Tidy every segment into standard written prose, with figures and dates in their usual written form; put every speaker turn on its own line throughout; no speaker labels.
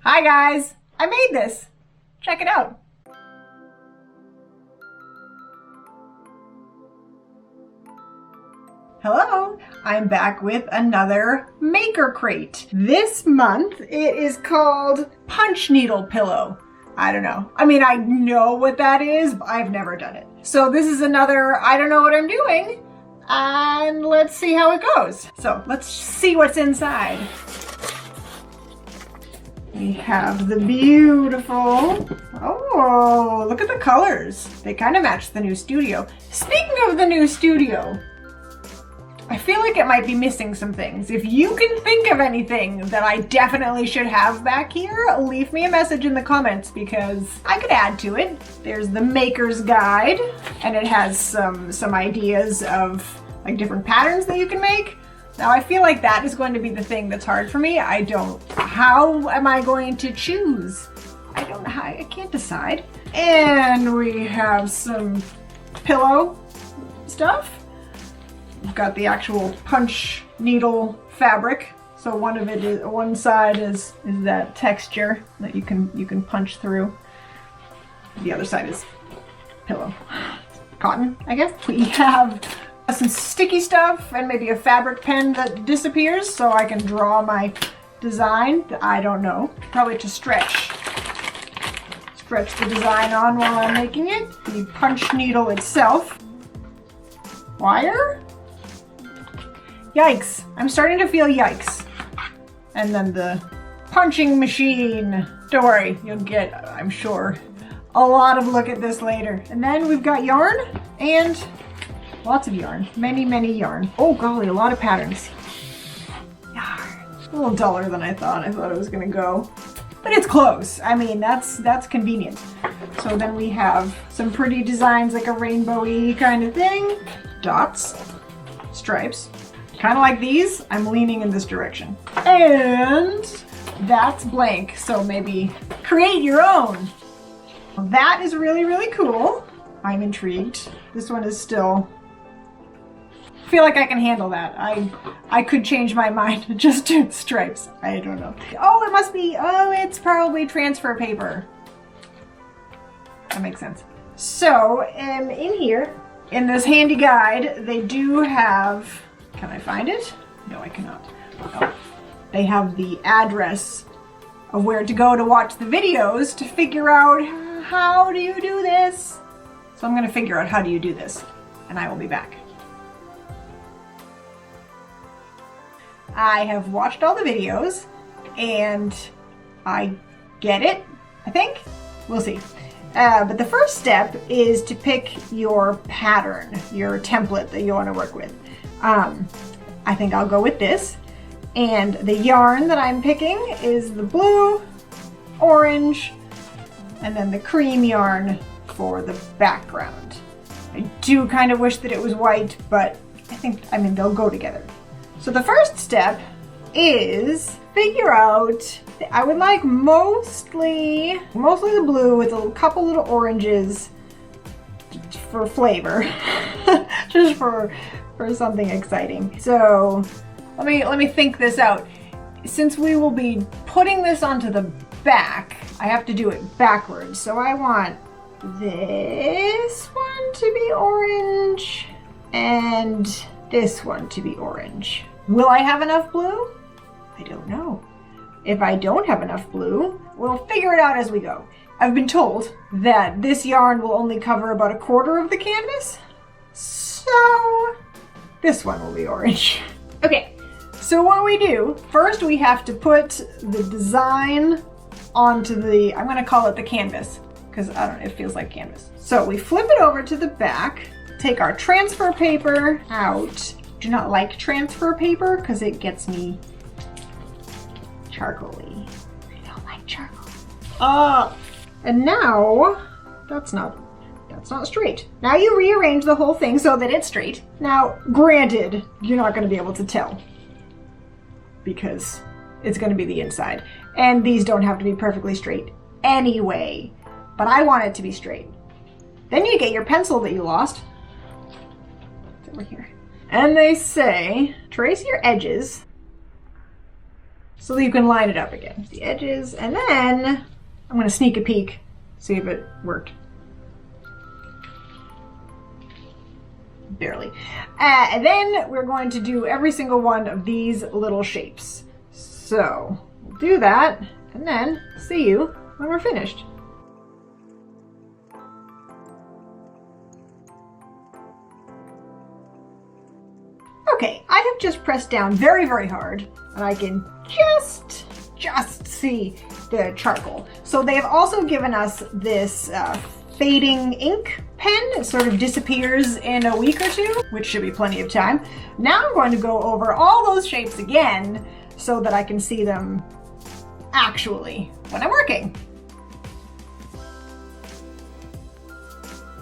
Hi guys, I made this. Check it out. Hello, I'm back with another MakerCrate. This month it is called Punch Needle Pillow. I don't know. I mean, I know what that is, but I've never done it. So this is another I don't know what I'm doing, and let's see how it goes. So let's see what's inside. We have the beautiful, oh, look at the colors. They kind of match the new studio. Speaking of the new studio, I feel like it might be missing some things. If you can think of anything that I definitely should have back here, leave me a message in the comments because I could add to it. There's the maker's guide, and it has some ideas of like different patterns that you can make. Now I feel like that is going to be the thing that's hard for me. How am I going to choose? I can't decide. And we have some pillow stuff. We've got the actual punch needle fabric. So one side is that texture that you can punch through. The other side is pillow. Cotton, I guess. We have some sticky stuff and maybe a fabric pen that disappears so I can draw my design. I don't know. Probably to stretch the design on while I'm making it. The punch needle itself. Wire? Yikes. I'm starting to feel yikes. And then the punching machine. Don't worry, you'll get, I'm sure, a lot of look at this later. And then we've got yarn and lots of yarn. Many yarn. Oh golly, a lot of patterns. Yarn. A little duller than I thought. I thought it was gonna go. But it's close. I mean, that's convenient. So then we have some pretty designs like a rainbow-y kind of thing. Dots. Stripes. Kind of like these. I'm leaning in this direction. And that's blank. So maybe create your own. That is really cool. I'm intrigued. This one is still, I feel like I can handle that. I could change my mind to just do stripes. I don't know. Oh, it must be, it's probably transfer paper. That makes sense. So, in here, in this handy guide, they do have, can I find it? No, I cannot. Oh. They have the address of where to go to watch the videos to figure out how do you do this. So I'm gonna figure out how do you do this, and I will be back. I have watched all the videos, and I get it, I think. We'll see. But the first step is to pick your pattern, your template that you want to work with. I think I'll go with this. And the yarn that I'm picking is the blue, orange, and then the cream yarn for the background. I do kind of wish that it was white, but I mean, they'll go together. So the first step is figure out, I would like mostly the blue with a couple little oranges for flavor, just for something exciting. So let me think this out. Since we will be putting this onto the back, I have to do it backwards. So I want this one to be orange and this one to be orange. Will I have enough blue? I don't know. If I don't have enough blue, we'll figure it out as we go. I've been told that this yarn will only cover about a quarter of the canvas, so this one will be orange. Okay, so what we do, first we have to put the design onto the, I'm gonna call it the canvas, because I don't know, it feels like canvas. So we flip it over to the back, take our transfer paper out. Do not like transfer paper because it gets me charcoaly. I don't like charcoal. And now that's not straight. Now you rearrange the whole thing so that it's straight. Now, granted, you're not going to be able to tell because it's going to be the inside. And these don't have to be perfectly straight anyway, but I want it to be straight. Then you get your pencil that you lost. It's over here. And they say, trace your edges so that you can line it up again. The edges, and then I'm going to sneak a peek, see if it worked. Barely. And then we're going to do every single one of these little shapes. So we'll do that, and then see you when we're finished. Okay, I have just pressed down very, very hard, and I can just see the charcoal. So they have also given us this fading ink pen. It sort of disappears in a week or two, which should be plenty of time. Now I'm going to go over all those shapes again so that I can see them actually when I'm working.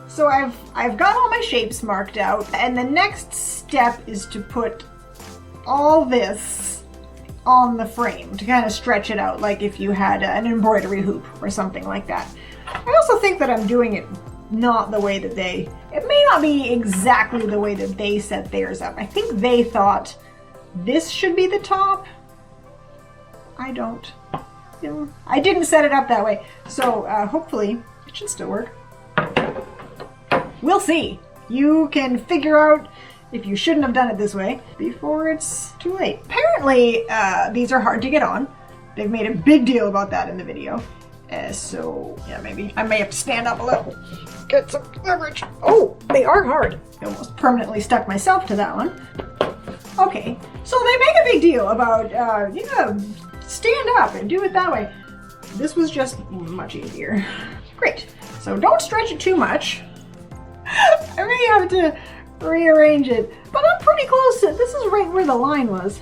So I've got all my shapes marked out, and the next step is to put all this on the frame to kind of stretch it out, like if you had an embroidery hoop or something like that. I also think that I'm doing it not the way that it may not be exactly the way that they set theirs up. I think they thought this should be the top. I don't. I didn't set it up that way. So hopefully it should still work. We'll see. You can figure out if you shouldn't have done it this way before it's too late. Apparently, these are hard to get on. They've made a big deal about that in the video. So, yeah, maybe I may have to stand up a little, get some leverage. Oh, they are hard. I almost permanently stuck myself to that one. Okay, so they make a big deal about, stand up and do it that way. This was just much easier. Great. So don't stretch it too much. I may have to rearrange it, but I'm pretty close to, this is right where the line was.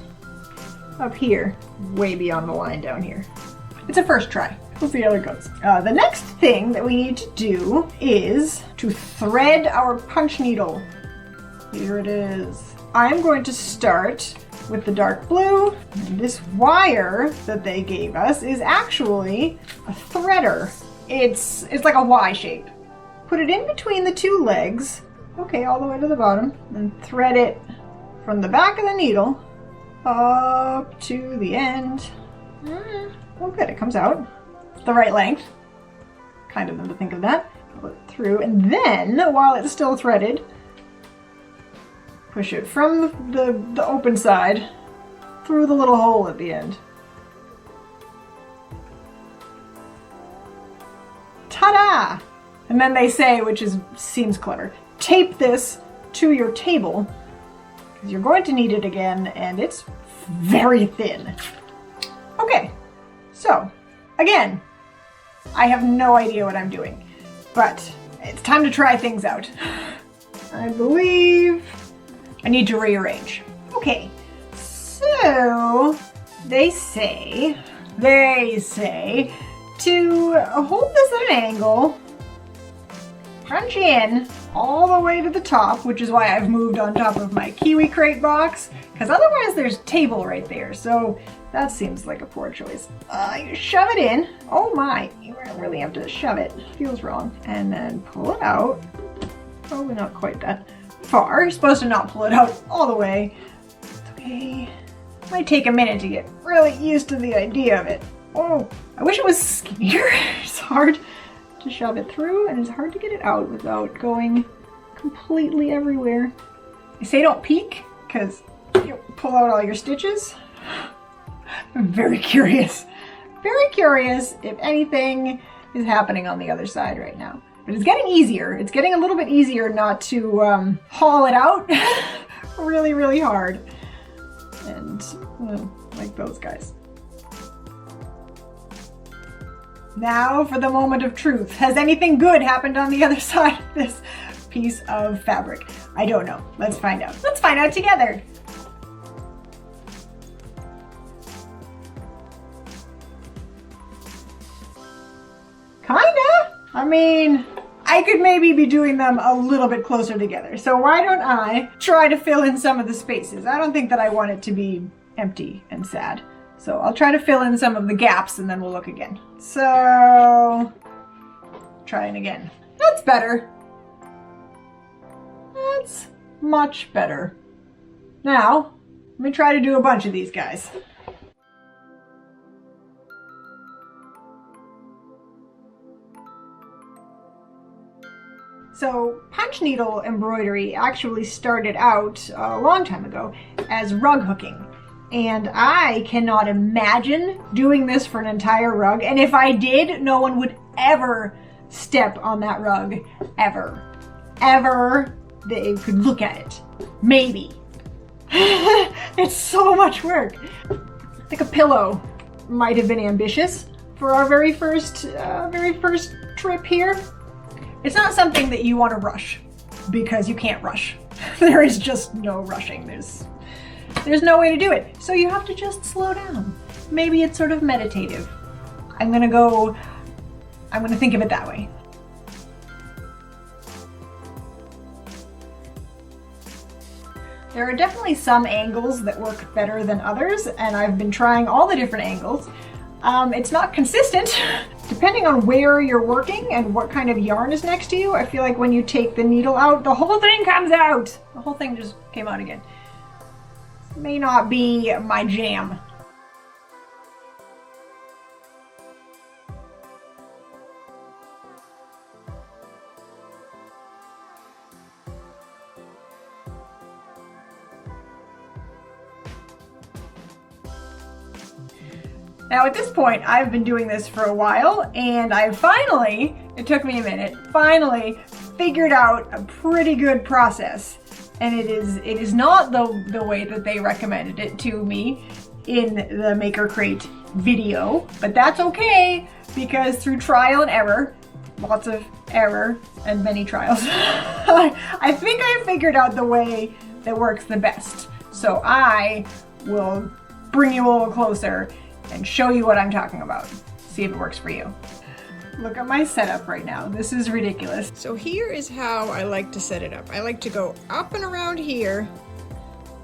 Up here, way beyond the line down here. It's a first try. We'll see how it goes. The next thing that we need to do is to thread our punch needle. Here it is. I'm going to start with the dark blue. And this wire that they gave us is actually a threader. It's like a Y shape. Put it in between the two legs, okay, all the way to the bottom, and thread it from the back of the needle up to the end. Oh good, it comes out the right length. Kind of them to think of that. Pull it through, and then, while it's still threaded, push it from the open side through the little hole at the end. Ta-da! And then they say, which seems clever, tape this to your table because you're going to need it again, and it's very thin. Okay, so again, I have no idea what I'm doing, but it's time to try things out. I believe I need to rearrange. Okay, so they say to hold this at an angle, crunch in all the way to the top, which is why I've moved on top of my MakerCrate box, because otherwise there's table right there, so that seems like a poor choice. You shove it in. Oh my, you really have to shove it. Feels wrong. And then pull it out. Probably not quite that far. You're supposed to not pull it out all the way. It's okay. Might take a minute to get really used to the idea of it. Oh, I wish it was skinnier. It's hard to shove it through, and it's hard to get it out without going completely everywhere. I say don't peek, because you'll pull out all your stitches. I'm very curious if anything is happening on the other side right now. But it's getting easier. It's getting a little bit easier not to haul it out really, really hard. And like those guys. Now for the moment of truth. Has anything good happened on the other side of this piece of fabric? I don't know. Let's find out. Let's find out together. Kinda. I mean, I could maybe be doing them a little bit closer together. So why don't I try to fill in some of the spaces? I don't think that I want it to be empty and sad. So I'll try to fill in some of the gaps, and then we'll look again. So, trying again. That's better. That's much better. Now, let me try to do a bunch of these guys. So punch needle embroidery actually started out a long time ago as rug hooking. And I cannot imagine doing this for an entire rug. And if I did, no one would ever step on that rug, ever. Ever. They could look at it. Maybe. It's so much work. I think a pillow might have been ambitious for our very first trip here. It's not something that you want to rush, because you can't rush. There is just no rushing. There's no way to do it. So you have to just slow down. Maybe it's sort of meditative. I'm gonna think of it that way. There are definitely some angles that work better than others, and I've been trying all the different angles. It's not consistent. Depending on where you're working and what kind of yarn is next to you, I feel like when you take the needle out, the whole thing comes out. The whole thing just came out again. May not be my jam. Now at this point, I've been doing this for a while, and I finally, it took me a minute, finally figured out a pretty good process. And it is not the way that they recommended it to me in the MakerCrate video, but that's okay, because through trial and error, lots of error and many trials, I think I figured out the way that works the best. So I will bring you a little closer and show you what I'm talking about. See if it works for you. Look at my setup right now. This is ridiculous. So here is how I like to set it up. I like to go up and around here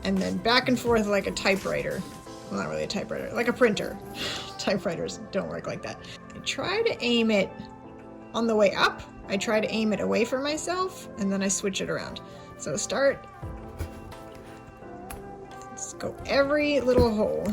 and then back and forth like a typewriter. Well, not really a typewriter, like a printer. Typewriters don't work like that. I try to aim it on the way up. I try to aim it away from myself, and then I switch it around. So start, let's go every little hole.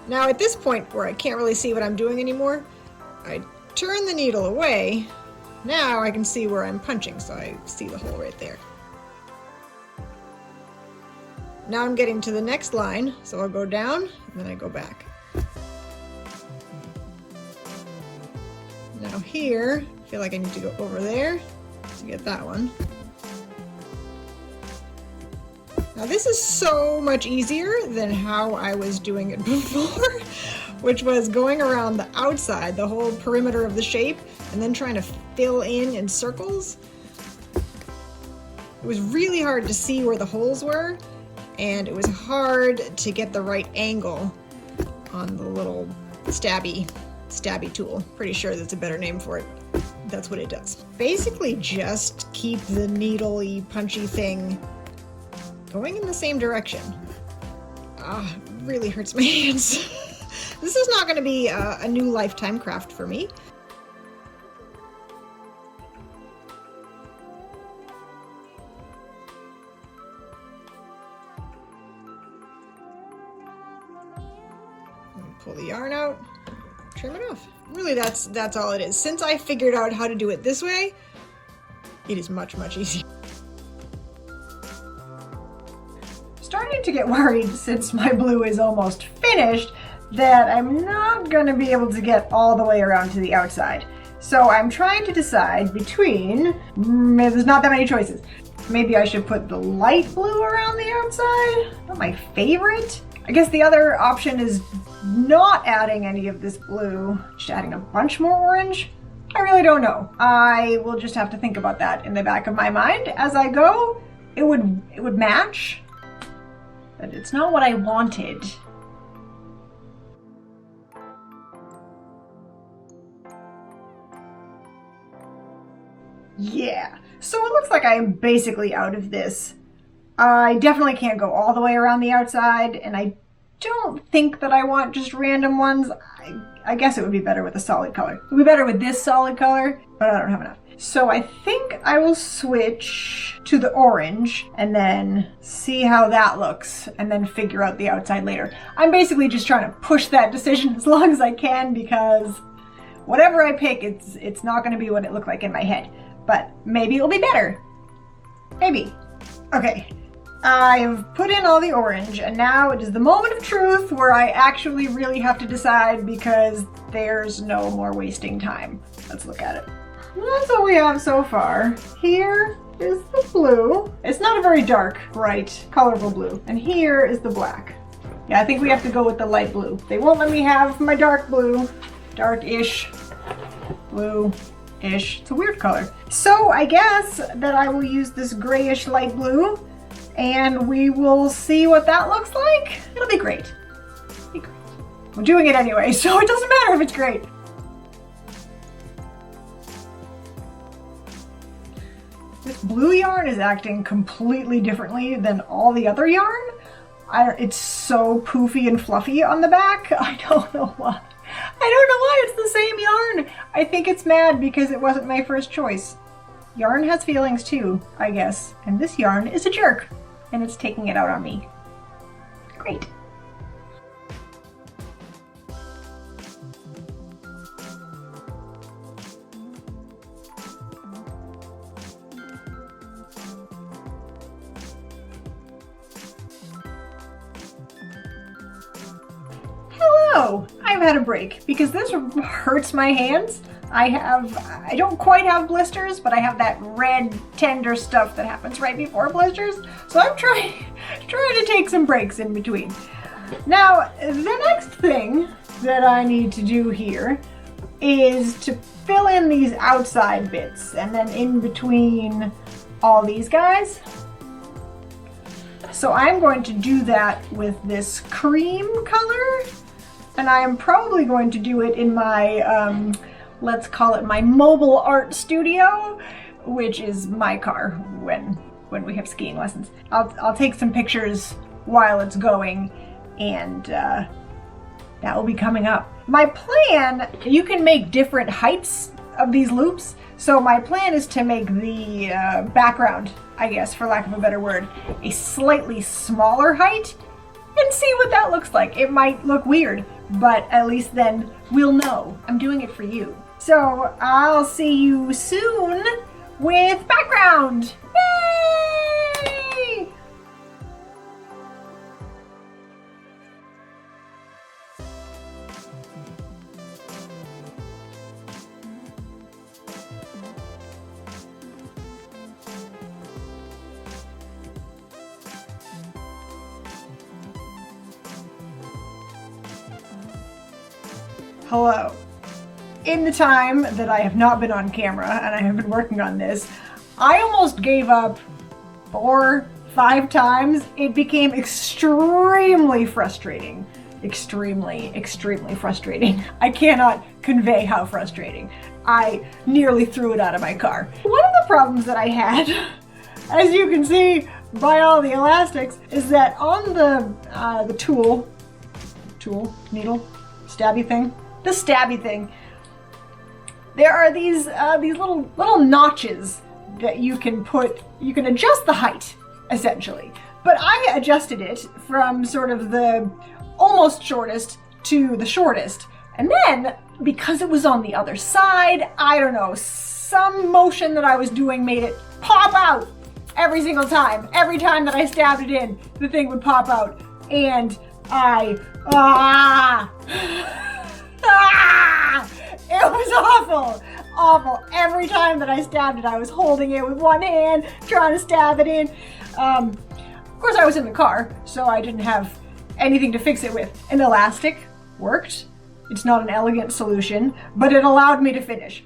Now at this point where I can't really see what I'm doing anymore, I turn the needle away. Now I can see where I'm punching, so I see the hole right there. Now I'm getting to the next line, so I'll go down and then I go back. Now here, I feel like I need to go over there to get that one. Now this is so much easier than how I was doing it before, which was going around the outside, the whole perimeter of the shape, and then trying to fill in circles. It was really hard to see where the holes were, and it was hard to get the right angle on the little stabby tool. Pretty sure that's a better name for it. That's what it does. Basically just keep the needly punchy thing going in the same direction. Really hurts my hands. This is not going to be a new lifetime craft for me. Pull the yarn out, trim it off. Really, that's all it is. Since I figured out how to do it this way, it is much, much easier. Starting to get worried, since my blue is almost finished, that I'm not going to be able to get all the way around to the outside. So I'm trying to decide between, there's not that many choices. Maybe I should put the light blue around the outside. Not my favorite. I guess the other option is not adding any of this blue, just adding a bunch more orange. I really don't know. I will just have to think about that in the back of my mind as I go. It would match, but it's not what I wanted. Yeah, so it looks like I'm basically out of this. I definitely can't go all the way around the outside, and I don't think that I want just random ones. I guess it would be better with a solid color. It would be better with this solid color, but I don't have enough. So I think I will switch to the orange and then see how that looks and then figure out the outside later. I'm basically just trying to push that decision as long as I can because whatever I pick, it's not going to be what it looked like in my head. But maybe it'll be better. Maybe. Okay. I've put in all the orange and now it is the moment of truth where I actually really have to decide because there's no more wasting time. Let's look at it. That's what we have so far. Here is the blue. It's not a very dark, bright, colorful blue. And here is the black. Yeah, I think we have to go with the light blue. They won't let me have my dark blue. Dark-ish. Blue-ish. It's a weird color. So I guess that I will use this grayish light blue and we will see what that looks like. It'll be great. It'll be great. We're doing it anyway, so it doesn't matter if it's great. This blue yarn is acting completely differently than all the other yarn. It's so poofy and fluffy on the back. I don't know why. I don't know why it's the same yarn. I think it's mad because it wasn't my first choice. Yarn has feelings too, I guess. And this yarn is a jerk. And it's taking it out on me. Great. Hello! I've had a break because this hurts my hands. I don't quite have blisters, but I have that red tender stuff that happens right before blisters. So I'm trying to take some breaks in between. Now, the next thing that I need to do here is to fill in these outside bits and then in between all these guys. So I'm going to do that with this cream color, and I am probably going to do it in my let's call it my mobile art studio, which is my car when we have skiing lessons. I'll take some pictures while it's going, and that will be coming up. My plan, you can make different heights of these loops, so my plan is to make the background, I guess for lack of a better word, a slightly smaller height and see what that looks like. It might look weird, but at least then we'll know I'm doing it for you. So I'll see you soon with background. Yay! Hello. In the time that I have not been on camera and I have been working on this, I almost gave up 4, 5 times. It became extremely frustrating. Extremely frustrating. I cannot convey how frustrating. I nearly threw it out of my car. One of the problems that I had, as you can see by all the elastics, is that on the tool, needle, stabby thing, the stabby thing, there are these little notches that you can adjust the height, essentially. But I adjusted it from sort of the almost shortest to the shortest. And then, because it was on the other side, I don't know, some motion that I was doing made it pop out every single time. Every time that I stabbed it in, the thing would pop out. And it was awful. Every time that I stabbed it, I was holding it with one hand, trying to stab it in. Of course, I was in the car, so I didn't have anything to fix it with. An elastic worked. It's not an elegant solution, but it allowed me to finish.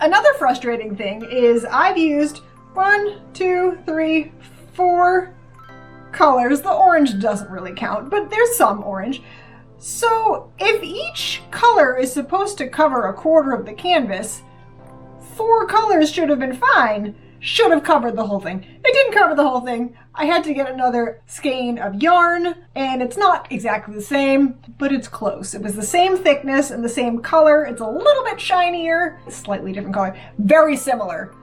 Another frustrating thing is I've used 1, 2, 3, 4 colors. The orange doesn't really count, but there's some orange. So if each color is supposed to cover 1/4 of the canvas, 4 colors should have been fine. should have covered the whole thing. It didn't cover the whole thing. I had to get another skein of yarn, and it's not exactly the same, but it's close. It was the same thickness and the same color. It's a little bit shinier, slightly different color, very similar.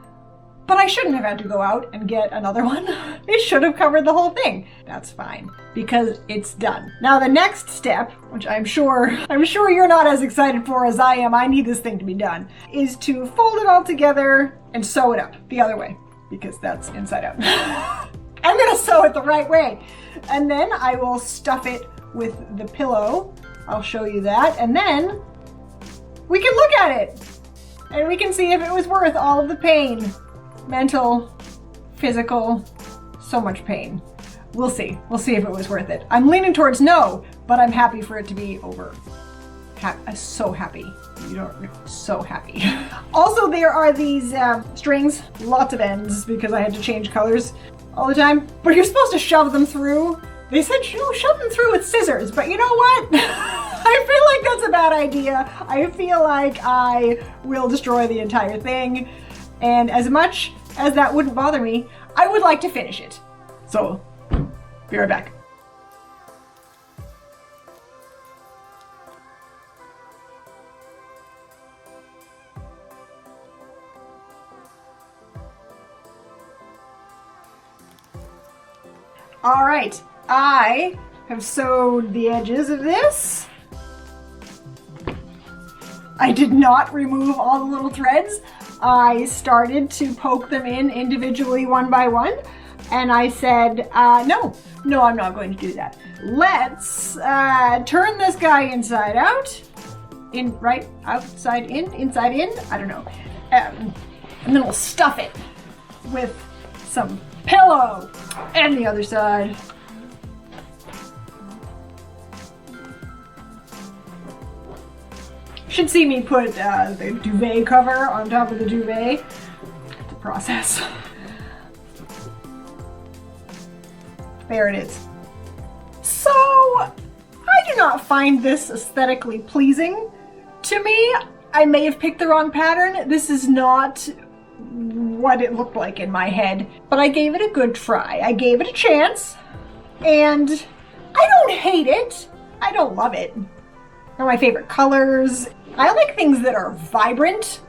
But I shouldn't have had to go out and get another one. It should have covered the whole thing. That's fine, because it's done. Now the next step, which I'm sure you're not as excited for as I am, I need this thing to be done, is to fold it all together and sew it up the other way, because that's inside out. I'm gonna sew it the right way. And then I will stuff it with the pillow. I'll show you that. And then we can look at it and we can see if it was worth all of the pain. Mental, physical, so much pain. We'll see. We'll see if it was worth it. I'm leaning towards no, but I'm happy for it to be over. So happy. So happy. Also, there are these strings, lots of ends, because I had to change colors all the time. But you're supposed to shove them through. They said, shove them through with scissors, but you know what? I feel like that's a bad idea. I feel like I will destroy the entire thing. And as much as that wouldn't bother me, I would like to finish it. So, be right back. All right, I have sewed the edges of this. I did not remove all the little threads. I started to poke them in individually one by one, and I said, no, I'm not going to do that. Let's turn this guy inside out, outside in, inside in, I don't know. And then we'll stuff it with some pillow and the other side. Should see me put the duvet cover on top of the duvet. It's a process. There it is. So, I do not find this aesthetically pleasing to me. I may have picked the wrong pattern. This is not what it looked like in my head, but I gave it a good try. I gave it a chance, and I don't hate it. I don't love it. They're my favorite colors. I like things that are vibrant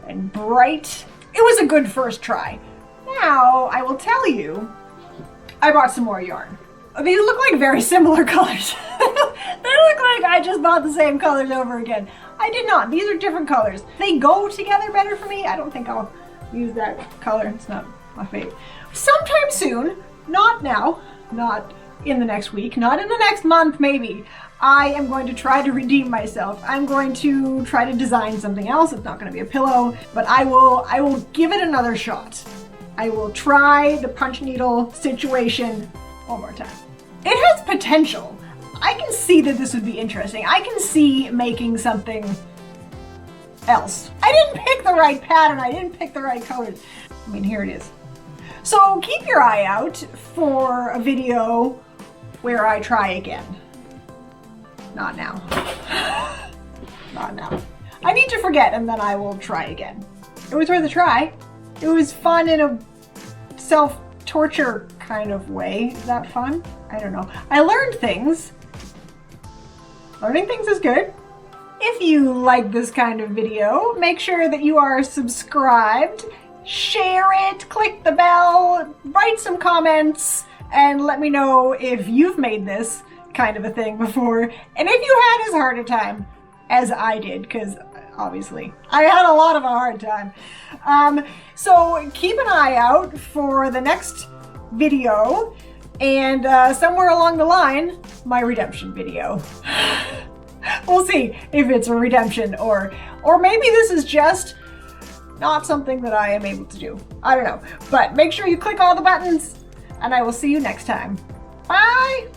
and bright. It was a good first try. Now, I will tell you, I bought some more yarn. These look like very similar colors. They look like I just bought the same colors over again. I did not. These are different colors. They go together better for me. I don't think I'll use that color. It's not my favorite. Sometime soon, not now, not in the next week, not in the next month maybe, I am going to try to redeem myself. I'm going to try to design something else. It's not going to be a pillow, but I will give it another shot. I will try the punch needle situation one more time. It has potential. I can see that this would be interesting. I can see making something else. I didn't pick the right pattern. I didn't pick the right colors. I mean, here it is. So keep your eye out for a video where I try again. Not now. Not now. I need to forget and then I will try again. It was worth a try. It was fun in a self-torture kind of way. Is that fun? I don't know. I learned things. Learning things is good. If you like this kind of video, make sure that you are subscribed, share it, click the bell, write some comments, and let me know if you've made this kind of a thing before, and if you had as hard a time as I did, because obviously I had a lot of a hard time. So keep an eye out for the next video, and somewhere along the line, my redemption video. We'll see if it's a redemption or maybe this is just not something that I am able to do. I don't know, but make sure you click all the buttons, and I will see you next time. Bye!